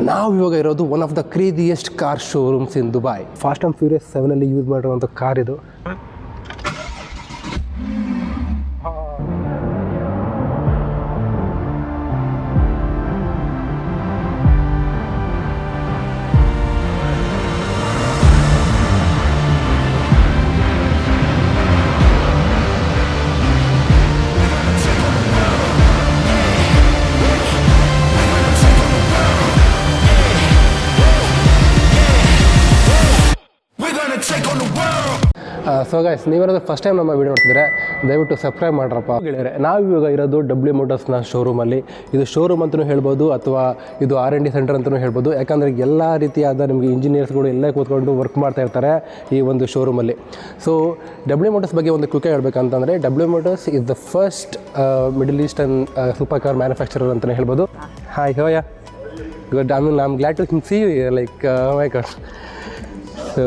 ನಾವು ಇವಾಗ ಇರೋದು one of the craziest car showrooms in Dubai. Fast and furious 7 use ಮಾಡಿರುವಂಥ ಕಾರ್ ಇದು. ಸೊ ಗೈಸ್, ನೀವೇನಾದ್ರು ಫಸ್ಟ್ ಟೈಮ್ ನಮ್ಮ ವೀಡಿಯೋ ನೋಡ್ತಿದ್ರೆ ದಯವಿಟ್ಟು ಸಬ್ಸ್ಕ್ರೈಬ್ ಮಾಡ್ರಪ್ಪ ಗೆಳೆಯರೆ. ನಾವು ಇವಾಗ ಇರೋದು WMotorsನ ಶೋರೂಮಲ್ಲಿ. ಇದು ಶೋರೂಮ್ ಅಂತಲೂ ಹೇಳ್ಬೋದು ಅಥವಾ ಇದು R&D ಸೆಂಟರ್ ಅಂತಲೂ ಹೇಳ್ಬೋದು. ಯಾಕಂದರೆ ಎಲ್ಲ ರೀತಿಯಾದ ನಿಮಗೆ ಇಂಜಿನಿಯರ್ಸ್ಗಳು ಎಲ್ಲ ಕೂತ್ಕೊಂಡು ವರ್ಕ್ ಮಾಡ್ತಾ ಇರ್ತಾರೆ ಈ ಒಂದು ಶೋರೂಮಲ್ಲಿ. ಸೊ WMotors ಬಗ್ಗೆ ಒಂದು ಕ್ವಿಕ್ ಹೇಳ್ಬೇಕಂತಂದರೆ, WMotors is the first middle eastern super car manufacturer ಅಂತಲೇ ಹೇಳ್ಬೋದು. ಹಾಯ್ ಹೋಯಾ, good. I'm glad to see you here. Like, oh my God. So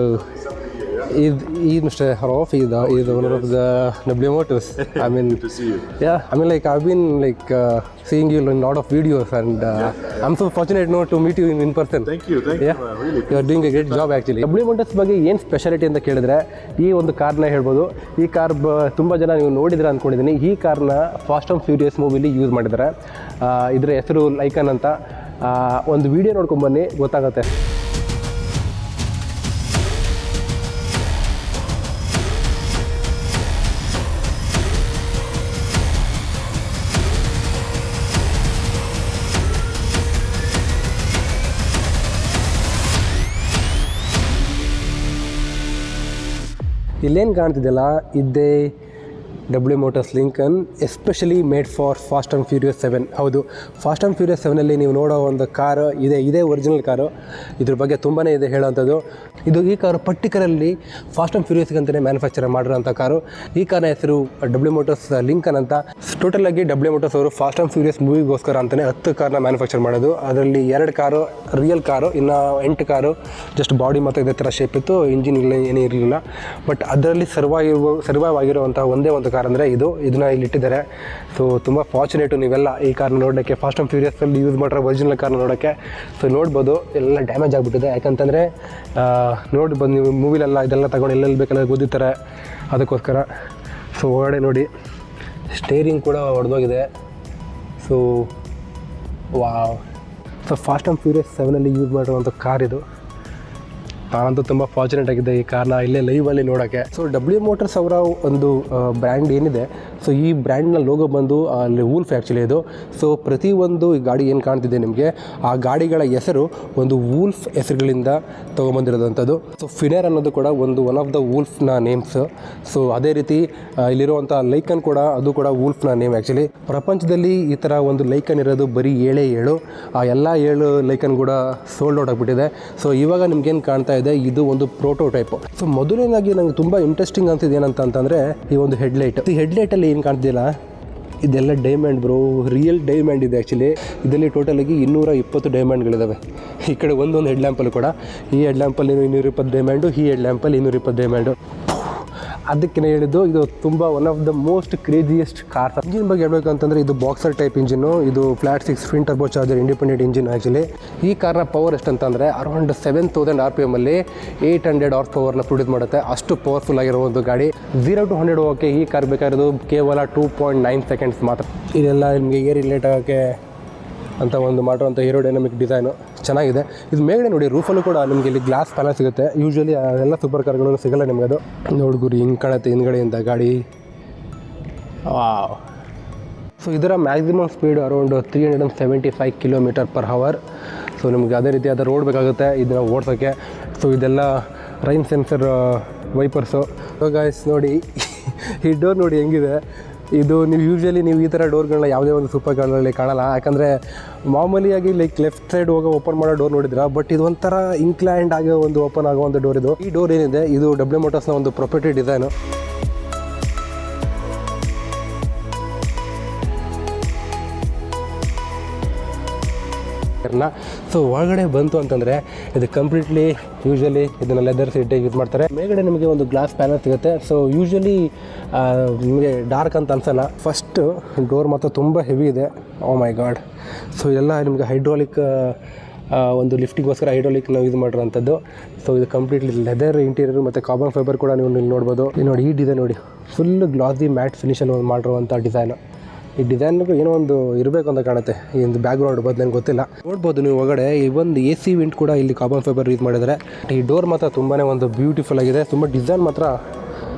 Mr.Ralph is one of the Wmotors. I mean, good to see you. Yeah, I mean, like I've been seeing you in a lot of videos, and I'm so fortunate to meet you in person. Thank you. Really. You are doing a great job actually. Wmotors ಬಗ್ಗೆ ಏನು speciality ಅಂತ ಕೇಳಿದ್ರೆ, ಈ ಒಂದು ಕಾರ್ನ ಹೇಳ್ಬೋದು. ಈ car ತುಂಬ ಜನ ನೀವು ನೋಡಿದ್ರೆ ಅಂದ್ಕೊಂಡಿದ್ದೀನಿ. ಈ ಕಾರ್ನ ಫಾಸ್ಟ್ ಆ್ಯಂಡ್ ಫ್ಯೂರಿಯಸ್ ಮೂವಿಲಿ ಯೂಸ್ ಮಾಡಿದ್ದಾರೆ. ಇದರ ಹೆಸರು ಲೈಕನ್ ಅಂತ. ಒಂದು ವಿಡಿಯೋ ನೋಡ್ಕೊಂಡ್ಬನ್ನಿ, ಗೊತ್ತಾಗುತ್ತೆ. ಇಲ್ಲೇನು ಕಾಣ್ತಿದ್ದಲ್ಲ, ಇದೇ WMotors Lincoln, especially made for fast and furious 7. ಹೌದು, ಫಾಸ್ಟ್ ಆ್ಯಂಡ್ ಫ್ಯೂರಿಯಸ್ 7 ನೀವು ನೋಡೋ ಒಂದು ಕಾರು ಇದೇ ಒರಿಜಿನಲ್ ಕಾರು. ಇದ್ರ ಬಗ್ಗೆ ತುಂಬಾ ಇದೆ ಹೇಳೋವಂಥದ್ದು. ಈ ಕಾರು ಪರ್ಟಿಕ್ಯುಲರ್ಲಿ ಫಾಸ್ಟ್ ಆ್ಯಂಡ್ ಫ್ಯೂರಿಯಸ್ಗಂತಲೇ ಮ್ಯಾನುಫ್ಯಾಕ್ಚರ್ ಮಾಡಿರೋಂಥ ಕಾರು. ಈ ಕಾರ್ನ ಹೆಸರು WMotors ಲಿಂಕನ್ ಅಂತ. ಟೋಟಲಾಗಿ WMotors ಅವರು ಫಾಸ್ಟ್ ಆ್ಯಂಡ್ ಫ್ಯೂರಿಯಸ್ ಮೂವಿಗೋಸ್ಕರ ಅಂತಲೇ 10 ಕಾರ್ನ ಮ್ಯಾನುಫ್ಯಾಕ್ಚರ್ ಮಾಡೋದು. ಅದರಲ್ಲಿ 2 ಕಾರು ರಿಯಲ್ ಕಾರು, ಇನ್ನು 8 ಕಾರು ಜಸ್ಟ್ ಬಾಡಿ ಮತ್ತು ಇದೇ ಥರ ಶೇಪ್ ಇತ್ತು, ಇಂಜಿನ್ ಇಲ್ಲ, ಏನೂ ಇರಲಿಲ್ಲ. ಬಟ್ ಅದರಲ್ಲಿ ಸರ್ವೈವ್ ಆಗಿರುವಂಥ ಒಂದೇ ಒಂದು ಕಾರ್ ಅಂದರೆ ಇದನ್ನ ಇಲ್ಲಿ ಇಟ್ಟಿದ್ದಾರೆ. ಸೊ ತುಂಬ ಫಾರ್ಚುನೇಟು ನೀವೆಲ್ಲ ಈ ಕಾರ್ನ ನೋಡೋಕ್ಕೆ, ಫಾಸ್ಟ್ ಆ್ಯಂಡ್ ಫ್ಯೂರಿಯಸ್ಸಲ್ಲಿ ಯೂಸ್ ಮಾಡಿರೋ ಒರಿಜಿನಲ್ ಕಾರ್ನ ನೋಡೋಕ್ಕೆ. ಸೊ ನೋಡ್ಬೋದು, ಎಲ್ಲ ಡ್ಯಾಮೇಜ್ ಆಗಿಬಿಟ್ಟಿದೆ. ಯಾಕಂತಂದರೆ ನೋಡ್ಬೋದು ನೀವು ಮೂವಿಲೆಲ್ಲ ಇದೆಲ್ಲ ತಗೊಂಡು ಎಲ್ಲೆಲ್ಲಿ ಬೇಕೆಲ್ಲ ಗುದ್ದಿತಾರೆ, ಅದಕ್ಕೋಸ್ಕರ. ಸೊ ಒಳಗಡೆ ನೋಡಿ, ಸ್ಟೇರಿಂಗ್ ಕೂಡ ಒಡೆದೋಗಿದೆ. So wow. So fast and furious 7 use ಮಾಡಿರುವಂಥ ಕಾರ್ ಇದು. ನಾನಂತೂ ತುಂಬ ಫಾರ್ಚುನೇಟ್ ಆಗಿದ್ದೆ ಈ ಕಾರ್ನ ಇಲ್ಲೇ ಲೈವಲ್ಲಿ ನೋಡೋಕ್ಕೆ. ಸೊ WMotors ಅವರ ಒಂದು ಬ್ರ್ಯಾಂಡ್ ಏನಿದೆ, ಸೊ ಈ ಬ್ರ್ಯಾಂಡ್ನ ಲೋಗೋ ಬಂದು ಅಲ್ಲಿ ವೂಲ್ಫ್ ಆ್ಯಕ್ಚುಲಿ ಇದು. ಸೊ ಪ್ರತಿಯೊಂದು ಈ ಗಾಡಿ ಏನು ಕಾಣ್ತಿದೆ ನಿಮಗೆ, ಆ ಗಾಡಿಗಳ ಹೆಸರು ಒಂದು ವೂಲ್ಫ್ ಹೆಸರುಗಳಿಂದ ತೊಗೊಂಬಂದಿರೋದಂಥದ್ದು. ಸೊ ಫಿನೇರ್ ಅನ್ನೋದು ಕೂಡ ಒನ್ ಆಫ್ ದ ವೂಲ್ಫ್ನ ನೇಮ್ಸ್. ಸೊ ಅದೇ ರೀತಿ ಇಲ್ಲಿರುವಂಥ ಲೈಕನ್ ಕೂಡ, ಅದು ಕೂಡ ವೂಲ್ಫ್ನ ನೇಮ್ ಆ್ಯಕ್ಚುಲಿ. ಪ್ರಪಂಚದಲ್ಲಿ ಈ ಥರ ಒಂದು ಲೈಕನ್ ಇರೋದು ಬರೀ 7 ಆ ಎಲ್ಲ 7 ಲೈಕನ್ ಕೂಡ ಸೋಲ್ಡ್ ಔಟ್ ಆಗಿಬಿಟ್ಟಿದೆ. ಸೊ ಇವಾಗ ನಿಮ್ಗೇನು ಕಾಣ್ತಾ ಇದೆ, ಇದು ಒಂದು ಪ್ರೋಟೋಟೈಪ್. ಸೊ ಮೊದಲನೇದಾಗಿ ನಂಗೆ ತುಂಬ ಇಂಟ್ರೆಸ್ಟಿಂಗ್ ಅನ್ಸಿದ್ದು ಏನಂತಂದರೆ, ಈ ಒಂದು ಹೆಡ್ಲೈಟ್. ಈ ಹೆಡ್ಲೈಟಲ್ಲಿ ಏನು ಕಾಣ್ತಿಲ್ಲ, ಇದೆಲ್ಲ ಡೈಮಂಡ್ ಬ್ರೋ, ರಿಯಲ್ ಡೈಮಂಡ್ ಇದೆ ಆ್ಯಕ್ಚುಲಿ. ಇದರಲ್ಲಿ ಟೋಟಲಾಗಿ 220 ಡೈಮಂಡ್ಗಳಿದ್ದಾವೆ. ಈ ಕಡೆ ಒಂದೊಂದು ಹೆಡ್ ಲ್ಯಾಂಪಲ್ಲಿ ಕೂಡ, ಈ ಹೆಡ್ ಲ್ಯಾಂಪಲ್ಲಿ 220 ಡೈಮಂಡು, ಈ ಹೆಡ್ ಲ್ಯಾಂಪಲ್ಲಿ 220 ಡೈಮಂಡು. ಅದಕ್ಕೆ ಹೇಳಿದ್ದು, ಇದು ತುಂಬ one of the most craziest car. Engine ಬಗ್ಗೆ ಹೇಳ್ಬೇಕು ಅಂತಂದರೆ, ಇದು ಬಾಕ್ಸರ್ ಟೈಪ್ ಇಂಜಿನ್ನು. ಇದು flat 6 fin turbo charger independent engine actually. ಈ ಕಾರ್ನ ಪವರ್ ಎಷ್ಟಂತಂದರೆ ಅರೌಂಡ್ 7000 RPM ಅಲ್ಲಿ 800 ಹಾರ್ಸ್ ಪವರ್ನ ಪ್ರೊಡ್ಯೂಸ್ ಮಾಡುತ್ತೆ. ಅಷ್ಟು ಪವರ್ಫುಲ್ ಆಗಿರೋ ಒಂದು ಗಾಡಿ. 0 to 100 ಹೋಗೋಕ್ಕೆ ಈ ಕಾರ್ ಬೇಕಾಗಿರೋದು ಕೇವಲ 2.9 ಸೆಕೆಂಡ್ಸ್ ಮಾತ್ರ. ಇದೆಲ್ಲ ನಿಮಗೆ ಏರ್ ರಿಲೇಟ್ ಆಗೋಕ್ಕೆ ಅಂತ ಒಂದು ಮಾಡಿರೋಂಥ ಏರೋಡೈನಮಿಕ್ ಡಿಸೈನು ಚೆನ್ನಾಗಿದೆ. ಇದು ಮೇಲ್ಗಡೆ ನೋಡಿ, ರೂಫಲ್ಲೂ ಕೂಡ ನಿಮಗೆ ಇಲ್ಲಿ ಗ್ಲಾಸ್ ಪ್ಯಾನಲ್ ಸಿಗುತ್ತೆ. ಯೂಶ್ವಲಿ ಎಲ್ಲ ಸೂಪರ್ ಕಾರ್ಗಳು ಸಿಗೋಲ್ಲ ನಿಮಗೆ. ಅದು ನೋಡ್ಗುರಿ ಹಿಂಗೆ ಕಾಣುತ್ತೆ ಹಿಂದ್ಗಡೆಯಿಂದ ಗಾಡಿ. ವಾವ್. ಸೊ ಇದರ maximum speed around 375 km/h. So ನಿಮಗೆ ಅದೇ ರೀತಿಯಾದ ರೋಡ್ ಬೇಕಾಗುತ್ತೆ ಇದನ್ನು ಓಡಿಸೋಕ್ಕೆ. ಸೊ ಇದೆಲ್ಲ ರೈನ್ ಸೆನ್ಸರ್ ವೈಪರ್ಸು. ಗಾಯ್ಸ್ ನೋಡಿ, ಈ ಡೋರ್ ನೋಡಿ ಹೆಂಗಿದೆ. ಇದು ನೀವು ಈ ಥರ ಡೋರ್ಗಳನ್ನ ಯಾವುದೇ ಒಂದು ಸೂಪರ್ ಕಾರ್ಗಳಲ್ಲಿ ಕಾಣಲ್ಲ. ಯಾಕಂದರೆ ಮಾಮೂಲಿಯಾಗಿ ಲೆಫ್ಟ್ ಸೈಡ್ ಹೋಗೋ ಓಪನ್ ಮಾಡೋ ಡೋರ್ ನೋಡಿದ್ರೆ, ಬಟ್ ಇದು ಒಂಥರ ಇನ್ಕ್ಲೈನ್ಡ್ ಆಗಿ ಒಂದು ಓಪನ್ ಆಗೋ ಒಂದು ಡೋರ್ ಇದು. ಈ ಡೋರ್ ಏನಿದೆ, ಇದು WMotorsನ ಒಂದು ಪ್ರೊಪ್ರೈಟರಿ ಡಿಸೈನು. ಸೊ ಒಳಗಡೆ ಬಂತು ಅಂತಂದರೆ ಇದು ಕಂಪ್ಲೀಟ್ಲಿ ಯೂಶ್ವಲಿ ಇದನ್ನು ಲೆದರ್ ಸೀಟೇ ಯೂಸ್ ಮಾಡ್ತಾರೆ. ಮೇಲ್ಗಡೆ ನಿಮಗೆ ಒಂದು ಗ್ಲಾಸ್ ಪ್ಯಾನಲ್ ಸಿಗುತ್ತೆ. ಸೊ ಯೂಶ್ವಲಿ ನಿಮಗೆ ಡಾರ್ಕ್ ಅಂತ ಅನ್ಸಲ್ಲ. ಫಸ್ಟು ಡೋರ್ ಮಾತ್ರ ತುಂಬ ಹೆವಿ ಇದೆ. ಓ ಮೈ ಗಾಡ್. ಸೊ ಇದೆಲ್ಲ ನಿಮಗೆ ಹೈಡ್ರಾಲಿಕ್ ಒಂದು ಲಿಫ್ಟಿಗೋಸ್ಕರ ಹೈಡ್ರಾಲಿಕ್ ನಾವು ಯೂಸ್ ಮಾಡಿರೋಂಥದ್ದು. ಸೊ ಇದು ಕಂಪ್ಲೀಟ್ಲಿ ಲೆದರ್ ಇಂಟೀರಿಯರ್ ಮತ್ತು ಕಾರ್ಬನ್ ಫೈಬರ್ ಕೂಡ ನೀವು ಇಲ್ಲಿ ನೋಡ್ಬೋದು. ನೋಡಿ ಈ ಡಿಸೈನ್ ನೋಡಿ, ಫುಲ್ ಗ್ಲಾಸಿ ಮ್ಯಾಟ್ ಫಿನಿಷಲ್ಲಿ ಒಂದು ಮಾಡಿರುವಂಥ ಡಿಸೈನು. ಈ ಡಿಸೈನ್ಗೂ ಏನೋ ಒಂದು ಇರಬೇಕು ಅಂತ ಕಾಣುತ್ತೆ. ಈ ಒಂದು ಬ್ಯಾಕ್ಗ್ರೌಂಡ್ ಬದಲು ನನಗೆ ಗೊತ್ತಿಲ್ಲ. ನೋಡ್ಬೋದು ನೀವು ಒಳಗಡೆ ಈ ಒಂದು AC ವಿಂಟ್ ಕೂಡ ಇಲ್ಲಿ ಕಾರ್ಬನ್ ಫೈಬರ್ ಯೂಸ್ ಮಾಡಿದ್ದಾರೆ. ಈ ಡೋರ್ ಮಾತ್ರ ತುಂಬಾ ಒಂದು ಬ್ಯೂಟಿಫುಲ್ ಆಗಿದೆ. ತುಂಬ ಡಿಸೈನ್ ಮಾತ್ರ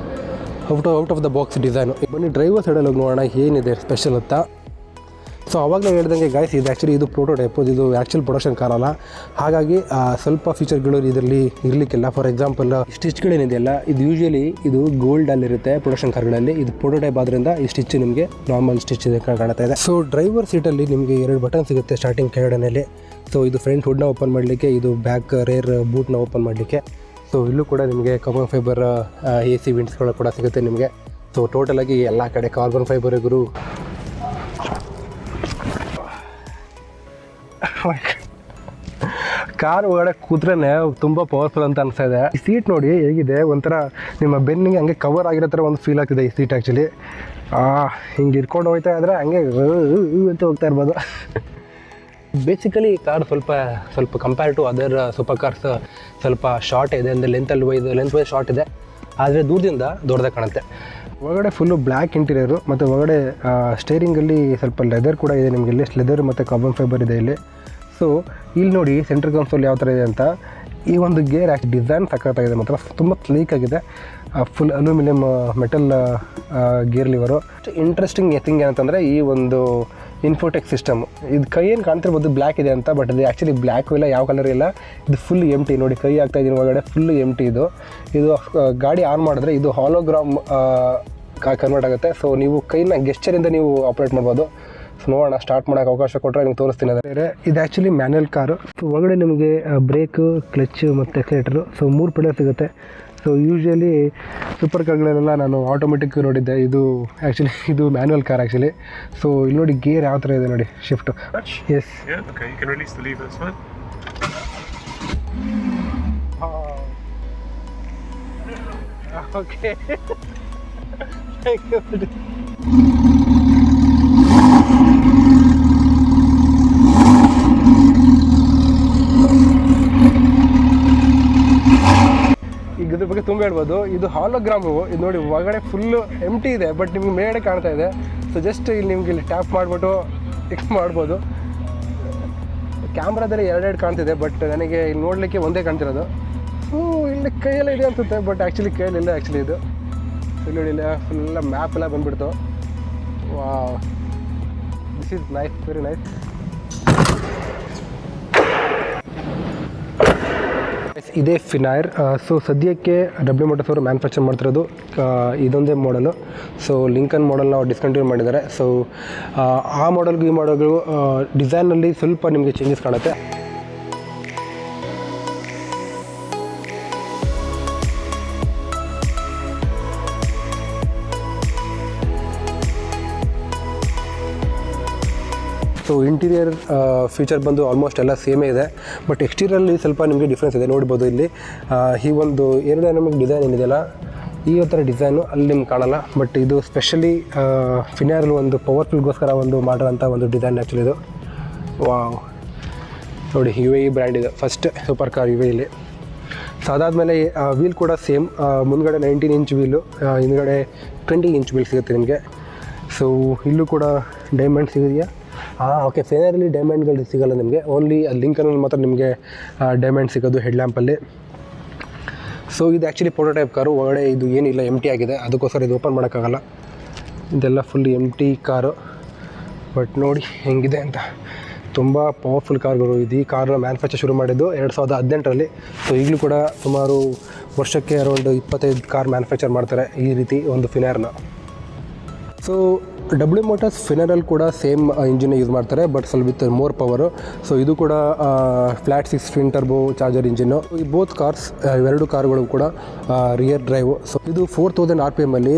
out of the box design. ಬನ್ನಿ ಡ್ರೈವರ್ ಸೈಡಲ್ಲಿ ಹೋಗಿ ನೋಡೋಣ ಏನಿದೆ ಸ್ಪೆಷಲ್ ಅಂತ. ಸೊ ಅವಾಗಲೇ ಹೇಳ್ದಂಗೆ ಗಾಯ್ಸ್, ಇದು ಆ್ಯಕ್ಚುಲಿ ಇದು ಪ್ರೋಟೋಟೈಪ್, ಇದು ಆ್ಯಕ್ಚುಲ್ ಪ್ರೊಡಕ್ಷನ್ ಕಾರ್ ಅಲ್ಲ. ಹಾಗಾಗಿ ಸ್ವಲ್ಪ ಫೀಚರ್ಗಳು ಇದರಲ್ಲಿ ಇರಲಿಕ್ಕಿಲ್ಲ. ಫಾರ್ ಎಕ್ಸಾಂಪಲ್ ಸ್ಟಿಚ್ಗಳೇನಿದೆಯಲ್ಲ, ಇದು ಯೂಶ್ವಲಿ ಇದು ಗೋಲ್ಡಲ್ಲಿರುತ್ತೆ ಪ್ರೊಡಕ್ಷನ್ ಕಾರ್ಗಳಲ್ಲಿ. ಇದು ಪ್ರೋಟೋಟೈಪ್ ಆದ್ದರಿಂದ ಈ ಸ್ಟಿಚ್ ನಿಮಗೆ ನಾರ್ಮಲ್ ಸ್ಟಿಚ್ ಕಾಣ್ತಾ ಇದೆ. ಸೊ ಡ್ರೈವರ್ ಸೀಟಲ್ಲಿ ನಿಮಗೆ 2 ಬಟನ್ ಸಿಗುತ್ತೆ ಸ್ಟಾರ್ಟಿಂಗ್ ಕೆಳಗಡೆಯಲ್ಲಿ. ಸೊ ಇದು ಫ್ರಂಟ್ ಹುಡ್ನ ಓಪನ್ ಮಾಡಲಿಕ್ಕೆ, ಇದು ಬ್ಯಾಕ್ ರೇರ್ ಬೂಟ್ನ ಓಪನ್ ಮಾಡಲಿಕ್ಕೆ. ಸೊ ಇಲ್ಲೂ ಕೂಡ ನಿಮಗೆ ಕಾರ್ಬನ್ ಫೈಬರ್ AC ವಿಂಡ್ಸ್ಗಳು ಕೂಡ ಸಿಗುತ್ತೆ ನಿಮಗೆ. ಸೊ ಟೋಟಲಾಗಿ ಎಲ್ಲ ಕಡೆ ಕಾರ್ಬನ್ ಫೈಬರ್ ಗುರು. ಕಾರ್ ಒಳಗಡೆ ಕೂತ್ರೆ ತುಂಬ ಪವರ್ಫುಲ್ ಅಂತ ಅನಿಸ್ತಾ ಇದೆ. ಈ ಸೀಟ್ ನೋಡಿ ಹೇಗಿದೆ, ಒಂಥರ ನಿಮ್ಮ ಬೆನ್ನಿಗೆ ಹಂಗೆ ಕವರ್ ಆಗಿರೋ ಥರ ಒಂದು ಫೀಲ್ ಆಗ್ತಿದೆ ಈ ಸೀಟ್ ಆ್ಯಕ್ಚುಲಿ. ಹಿಂಗೆ ಇಟ್ಕೊಂಡು ಹೋಗ್ತಾ ಇದ್ರೆ ಹಂಗೆ ಅಂತ ಹೋಗ್ತಾ ಇರ್ಬೋದು. ಬೇಸಿಕಲಿ ಈ ಕಾರ್ ಸ್ವಲ್ಪ compare to other super cars ಸ್ವಲ್ಪ ಶಾರ್ಟ್ ಇದೆ, ಅಂದರೆ ಲೆಂತ್ ವೈಸ್ ಶಾರ್ಟ್ ಇದೆ, ಆದರೆ ದೂರದಿಂದ ದೊಡ್ಡದಾಗಿ ಕಾಣುತ್ತೆ. ಒಳಗಡೆ ಫುಲ್ಲು ಬ್ಲ್ಯಾಕ್ ಇಂಟೀರಿಯರು ಮತ್ತು ಒಳಗಡೆ ಸ್ಟೇರಿಂಗಲ್ಲಿ ಸ್ವಲ್ಪ ಲೆದರ್ ಕೂಡ ಇದೆ ನಿಮಗೆ. ಇಲ್ಲಿ ಲೆದರ್ ಮತ್ತು ಕಾರ್ಬನ್ ಫೈಬರ್ ಇದೆ ಇಲ್ಲಿ. ಸೊ ಇಲ್ಲಿ ನೋಡಿ ಸೆಂಟ್ರ್ ಕನ್ಸೋಲ್ ಯಾವ ಥರ ಇದೆ ಅಂತ. ಈ ಒಂದು ಗೇರ್ ಡಿಸೈನ್ ಸಖತ್ತಾಗಿದೆ, ಮಾತ್ರ ತುಂಬ ಸ್ಲೀಕ್ ಆಗಿದೆ. Full aluminium metal gear liver. Interesting thing ಏನಂತಂದರೆ ಈ ಒಂದು ಇನ್ಫೋಟೆಕ್ ಸಿಸ್ಟಮ್. ಇದು ಕೈ ಏನು ಕಾಣ್ತಿರ್ಬೋದು ಬ್ಲ್ಯಾಕ್ ಇದೆ ಅಂತ, ಬಟ್ ಇದು ಆ್ಯಕ್ಚುಲಿ ಬ್ಲ್ಯಾಕು ಇಲ್ಲ, ಯಾವ ಕಲರ್ ಇಲ್ಲ. ಇದು ಫುಲ್ ಎಂಟಿ. ನೋಡಿ ಕೈ ಆಗ್ತಾಯಿದ್ದೀನಿ ಒಳಗಡೆ ಫುಲ್ ಎಂಟಿ. ಇದು ಗಾಡಿ ಆನ್ ಮಾಡಿದ್ರೆ ಇದು ಹಾಲೋಗ್ರಾಮ್ ಕನ್ವರ್ಟ್ ಆಗುತ್ತೆ. ಸೊ ನೀವು ಕೈನ ಗೆಸ್ಚರಿಂದ ನೀವು ಆಪ್ರೇಟ್ ಮಾಡ್ಬೋದು. ಸೊ ನೋಡೋಣ, ಸ್ಟಾರ್ಟ್ ಮಾಡೋಕ್ಕೆ ಅವಕಾಶ ಕೊಟ್ಟರೆ ನಿಮ್ಗೆ ತೋರಿಸ್ತೀನಿ. ಅದೇ ಇದು ಆ್ಯಕ್ಚುಲಿ ಮ್ಯಾನ್ಯಲ್ ಕಾರು. ಸೊ ಒಳಗಡೆ ನಿಮಗೆ ಬ್ರೇಕು, ಕ್ಲಚ್ ಮತ್ತು ಎಕ್ಸಲೇಟರು, ಸೊ 3 ಪೆಡಲ್ ಸಿಗುತ್ತೆ. ಸೊ ಯೂಶ್ವಲಿ ಸೂಪರ್ ಕಾರ್ಗಳಲ್ಲೆಲ್ಲ ನಾನು ಆಟೋಮೆಟಿಕ್ ನೋಡಿದ್ದೆ, ಇದು ಆ್ಯಕ್ಚುಲಿ ಇದು ಮ್ಯಾನ್ಯಲ್ ಕಾರ್ ಆ್ಯಕ್ಚುಲಿ. ಸೊ ಇಲ್ಲಿ ನೋಡಿ ಗೇರ್ ಯಾವ ಥರ ಇದೆ ನೋಡಿ, shift. Yes, okay, thank you. ಈಗ ಇದ್ರ ಬಗ್ಗೆ ತುಂಬ ಹೇಳ್ಬೋದು. ಇದು ಹಾಲೋಗ್ರಾಮು. ಇದು ನೋಡಿ ಒಳಗಡೆ ಫುಲ್ಲು ಎಂಟಿ ಇದೆ, ಬಟ್ ನಿಮ್ಗೆ ಮೇಲ್ಗಡೆ ಕಾಣ್ತಾ ಇದೆ. ಸೊ ಜಸ್ಟ್ ಇಲ್ಲಿ ನಿಮ್ಗೆ ಇಲ್ಲಿ ಟ್ಯಾಪ್ ಮಾಡಿಬಿಟ್ಟು ಫಿಕ್ಸ್ ಮಾಡ್ಬೋದು. ಕ್ಯಾಮ್ರಾದಲ್ಲಿ 2 ಕಾಣ್ತಿದೆ, ಬಟ್ ನನಗೆ ಇಲ್ಲಿ ನೋಡಲಿಕ್ಕೆ ಒಂದೇ ಕಾಣ್ತಿರೋದು. ಇಲ್ಲಿ ಕೈಯೆಲ್ಲ ಇದೆ ಅನಿಸುತ್ತೆ, ಬಟ್ ಆ್ಯಕ್ಚುಲಿ ಕೈಯಲ್ಲಿಲ್ಲ ಆ್ಯಕ್ಚುಲಿ ಇದು. ಇಲ್ಲಿ ನೋಡಿ ಇಲ್ಲ ಫುಲ್ಲ ಮ್ಯಾಪ್ ಎಲ್ಲ ಬಂದುಬಿಡ್ತು. Wow, this is nice, very nice. ಇದೇ ಫಿನೈರ್. ಸೊ ಸದ್ಯಕ್ಕೆ Wmotors ಅವರು ಮ್ಯಾನುಫ್ಯಾಕ್ಚರ್ ಮಾಡ್ತಿರೋದು ಇದೊಂದೇ ಮಾಡಲು. ಸೊ ಲಿಂಕನ್ ಮಾಡಲ್ನ ಅವ್ರು ಡಿಸ್ಕಂಟಿನ್ಯೂ ಮಾಡಿದ್ದಾರೆ. ಸೊ ಆ ಮಾಡಲ್ಗೂ ಈ ಮಾಡಲ್ಗೂ ಡಿಸೈನಲ್ಲಿ ಸ್ವಲ್ಪ ನಿಮಗೆ ಚೇಂಜಸ್ ಕಾಣುತ್ತೆ. ಸೊ ಇಂಟೀರಿಯರ್ ಫೀಚರ್ ಬಂದು ಆಲ್ಮೋಸ್ಟ್ ಎಲ್ಲ ಸೇಮೇ ಇದೆ, ಬಟ್ ಎಕ್ಸ್ಟೀರಿಯರಲ್ಲಿ ಸ್ವಲ್ಪ ನಿಮಗೆ ಡಿಫ್ರೆನ್ಸ್ ಇದೆ. ನೋಡ್ಬೋದು ಇಲ್ಲಿ ಈ ಒಂದು ಏರೋಡೈನಮಿಕ್ ಡಿಸೈನ್ ಏನಿದೆಯಲ್ಲ, ಈ ಥರ ಡಿಸೈನು ಅಲ್ಲಿ ನಿಮ್ಗೆ ಕಾಣಲ್ಲ. ಬಟ್ ಇದು ಸ್ಪೆಷಲಿ ಫಿನೈರಲ್ಲಿ ಒಂದು ಪವರ್ಫುಲ್ಗೋಸ್ಕರ ಒಂದು ಮಾಡಿರೋಂಥ ಒಂದು ಡಿಸೈನ್ ಆ್ಯಕ್ಚುಲಿ ಇದು. ವಾವ್, ನೋಡಿ UAE ಬ್ರ್ಯಾಂಡ್ ಇದು ಫಸ್ಟ್ ಸೂಪರ್ ಕಾರ್ UAEಲಿ. ಸೊ ಅದಾದಮೇಲೆ ವೀಲ್ ಕೂಡ ಸೇಮ್. ಮುಂದ್ಗಡೆ 19 ಇಂಚ್ ವೀಲು, ಹಿಂದ್ಗಡೆ 20 ಇಂಚ್ ವೀಲ್ ಸಿಗುತ್ತೆ ನಿಮಗೆ. ಸೊ ಇಲ್ಲೂ ಕೂಡ ಡೈಮಂಡ್ ಸಿಗೋದೆಯಾ? ಓಕೆ, ಫಿನೈರಲ್ಲಿ ಡೈಮಂಡ್ಗಳು ಸಿಗೋಲ್ಲ ನಿಮಗೆ, ಓನ್ಲಿ ಲಿಂಕನಲ್ಲಿ ಮಾತ್ರ ನಿಮಗೆ ಡೈಮಂಡ್ ಸಿಗೋದು ಹೆಡ್ ಲ್ಯಾಂಪಲ್ಲಿ. ಸೊ ಇದು ಆ್ಯಕ್ಚುಲಿ ಪ್ರೋಟೋಟೈಪ್ ಕಾರು. ಒಳಗಡೆ ಇದು ಏನಿಲ್ಲ, ಎಂಟಿ ಆಗಿದೆ, ಅದಕ್ಕೋಸ್ಕರ ಇದು ಓಪನ್ ಮಾಡೋಕ್ಕಾಗಲ್ಲ. ಇದೆಲ್ಲ ಫುಲ್ ಎಂಟಿ ಕಾರು. ಬಟ್ ನೋಡಿ ಹೆಂಗಿದೆ ಅಂತ, ತುಂಬ ಪವರ್ಫುಲ್ ಕಾರ್ಗಳು. ಇದು ಈ ಕಾರ್ನ ಮ್ಯಾನುಫ್ಯಾಕ್ಚರ್ ಶುರು ಮಾಡಿದ್ದು 2018ರಲ್ಲಿ. ಸೊ ಈಗಲೂ ಕೂಡ ಸುಮಾರು ವರ್ಷಕ್ಕೆ ಅರೌಂಡ್ 25 ಕಾರ್ ಮ್ಯಾನುಫ್ಯಾಕ್ಚರ್ ಮಾಡ್ತಾರೆ ಈ ರೀತಿ ಒಂದು ಫಿನೈರ್ನ. ಸೊ Wmotors ಫಿನೈರಲ್ಲಿ ಕೂಡ ಸೇಮ್ ಇಂಜಿನ್ ಯೂಸ್ ಮಾಡ್ತಾರೆ, ಬಟ್ ಸ್ವಲ್ಪ ವಿತ್ ಮೋರ್ ಪವರು. ಸೊ ಇದು ಕೂಡ flat 6 spin turbo charger engine. ಈ ಬೋತ್ ಕಾರ್ಸ್, ಇವೆರಡು ಕಾರುಗಳು ಕೂಡ ರಿಯರ್ ಡ್ರೈವು. ಸೊ ಇದು 4000 RPMಲ್ಲಿ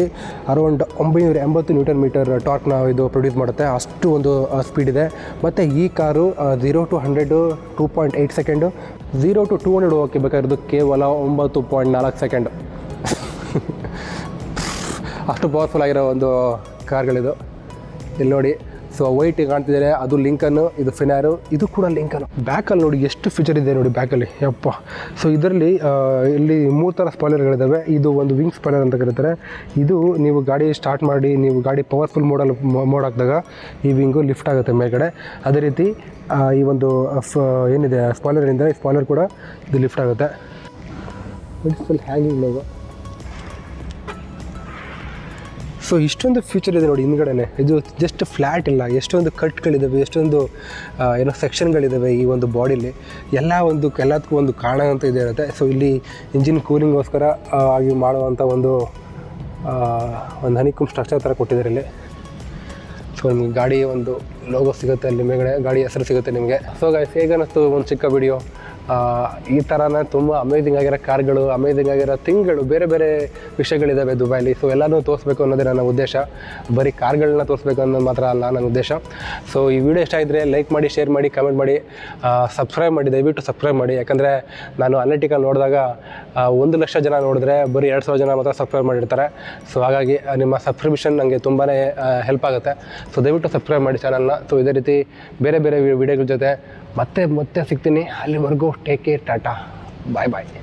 ಅರೌಂಡ್ 980 ನ್ಯೂಟನ್ ಮೀಟರ್ ಟಾರ್ಕ್ನ ಇದು ಪ್ರೊಡ್ಯೂಸ್ ಮಾಡುತ್ತೆ. ಅಷ್ಟು ಒಂದು ಸ್ಪೀಡ್ ಇದೆ. ಮತ್ತು ಈ ಕಾರು 0 to 100 2.8 ಸೆಕೆಂಡು, 0 to 200 ಹೋಗೋಕ್ಕೆ ಬೇಕಾಗಿರೋದು ಕೇವಲ 9.4 ಸೆಕೆಂಡ್. ಅಷ್ಟು ಪವರ್ಫುಲ್ ಆಗಿರೋ ಒಂದು ಕಾರ್ಗಳಿದು. ಇಲ್ಲಿ ನೋಡಿ ಸೊ ವೈಟ್ ಕಾಣ್ತಿದ್ದಾರೆ ಅದು ಲಿಂಕನ್ನು, ಇದು ಫಿನಾರು, ಇದು ಕೂಡ ಲಿಂಕನ್ನು. ಬ್ಯಾಕಲ್ಲಿ ನೋಡಿ ಎಷ್ಟು ಫೀಚರ್ ಇದೆ ನೋಡಿ ಬ್ಯಾಕಲ್ಲಿ, ಯಪ್ಪ. ಸೊ ಇದರಲ್ಲಿ ಇಲ್ಲಿ 3 ಥರ ಸ್ಪಾಯ್ಲರ್ಗಳಿದ್ದಾವೆ. ಇದು ಒಂದು ವಿಂಗ್ ಸ್ಪಾಯ್ಲರ್ ಅಂತ ಕರೀತಾರೆ. ಇದು ನೀವು ಗಾಡಿ ಸ್ಟಾರ್ಟ್ ಮಾಡಿ ನೀವು ಗಾಡಿ ಪವರ್ಫುಲ್ ಮೋಡ್ ಹಾಕಿದಾಗ ಈ ವಿಂಗು ಲಿಫ್ಟ್ ಆಗುತ್ತೆ ಮೇಲ್ಗಡೆ. ಅದೇ ರೀತಿ ಈ ಒಂದು ಏನಿದೆ ಸ್ಪಾಯ್ಲರಿಂದ ಈ ಸ್ಪಾಯ್ಲರ್ ಕೂಡ ಇದು ಲಿಫ್ಟ್ ಆಗುತ್ತೆ. Full hanging logo. ಸೊ ಇಷ್ಟೊಂದು ಫ್ಯೂಚರ್ ಇದೆ ನೋಡಿ ಹಿಂದ್ಗಡೆನೆ. ಇದು ಜಸ್ಟ್ ಫ್ಲ್ಯಾಟ್ ಇಲ್ಲ, ಎಷ್ಟೊಂದು ಕಟ್ಗಳಿದ್ದಾವೆ, ಎಷ್ಟೊಂದು ಸೆಕ್ಷನ್ಗಳಿದ್ದಾವೆ ಈ ಒಂದು ಬಾಡಿಲಿ. ಎಲ್ಲದಕ್ಕೂ ಒಂದು ಕಾರಣ ಅಂತ ಇದೆ ಇರುತ್ತೆ. ಸೊ ಇಲ್ಲಿ ಇಂಜಿನ್ ಕೂಲಿಂಗೋಸ್ಕರ ಆಗಿ ಮಾಡುವಂಥ ಒಂದು ಹನಿಕಮ್ ಸ್ಟ್ರಕ್ಚರ್ ಥರ ಕೊಟ್ಟಿದ್ದಾರೆ ಇಲ್ಲಿ. ಸೊ ನಿಮಗೆ ಗಾಡಿ ಒಂದು ಲೋಗೋ ಸಿಗುತ್ತೆ ಅಲ್ಲಿ ಮೇಲ್ಗಡೆ, ಗಾಡಿ ಹೆಸರು ಸಿಗುತ್ತೆ ನಿಮಗೆ. ಸೊ ಗೈಸ್, ಹೇಗನ್ನಿಸ್ತು ಒಂದು ಚಿಕ್ಕ ವಿಡಿಯೋ? ಈ ಥರನೇ ತುಂಬ ಅಮೇಝಿಂಗ್ ಆಗಿರೋ ಕಾರ್ಗಳು, ಅಮೇಝಿಂಗ್ ಆಗಿರೋ ಥಿಂಗ್ಗಳು, ಬೇರೆ ಬೇರೆ ವಿಷಯಗಳಿದ್ದಾವೆ ದುಬೈಲಿ. ಸೊ ಎಲ್ಲನೂ ತೋರಿಸ್ಬೇಕು ಅನ್ನೋದೇ ನನ್ನ ಉದ್ದೇಶ. ಬರೀ ಕಾರ್ಗಳನ್ನ ತೋರಿಸ್ಬೇಕು ಅನ್ನೋದು ಮಾತ್ರ ಅಲ್ಲ ನನ್ನ ಉದ್ದೇಶ. ಸೊ ಈ ವಿಡಿಯೋ ಇಷ್ಟ ಆಗಿದ್ರೆ ಲೈಕ್ ಮಾಡಿ, ಶೇರ್ ಮಾಡಿ, ಕಮೆಂಟ್ ಮಾಡಿ, ಸಬ್ಸ್ಕ್ರೈಬ್ ಮಾಡಿ, ದಯವಿಟ್ಟು ಸಬ್ಸ್ಕ್ರೈಬ್ ಮಾಡಿ. ಯಾಕಂದರೆ ನಾನು ಅನಾಲಿಟಿಕಲ್ ನೋಡಿದಾಗ 1,00,000 ಜನ ನೋಡಿದ್ರೆ ಬರೀ 2,000 ಜನ ಮಾತ್ರ ಸಬ್ಸ್ಕ್ರೈಬ್ ಮಾಡಿರ್ತಾರೆ. ಸೊ ಹಾಗಾಗಿ ನಿಮ್ಮ ಸಬ್ಸ್ಕ್ರಿಪ್ಷನ್ ನನಗೆ ತುಂಬಾ ಹೆಲ್ಪ್ ಆಗುತ್ತೆ. ಸೊ ದಯವಿಟ್ಟು ಸಬ್ಸ್ಕ್ರೈಬ್ ಮಾಡಿ ಚಾನಲ್ನ. ಸೊ ಇದೇ ರೀತಿ ಬೇರೆ ಬೇರೆ ವಿಡಿಯೋಗಳ ಜೊತೆ ಮತ್ತೆ ಸಿಗ್ತೀನಿ. ಅಲ್ಲಿವರೆಗೂ ಟೇಕ್ ಕೇರ್, ಟಾಟಾ, ಬಾಯ್ ಬಾಯ್.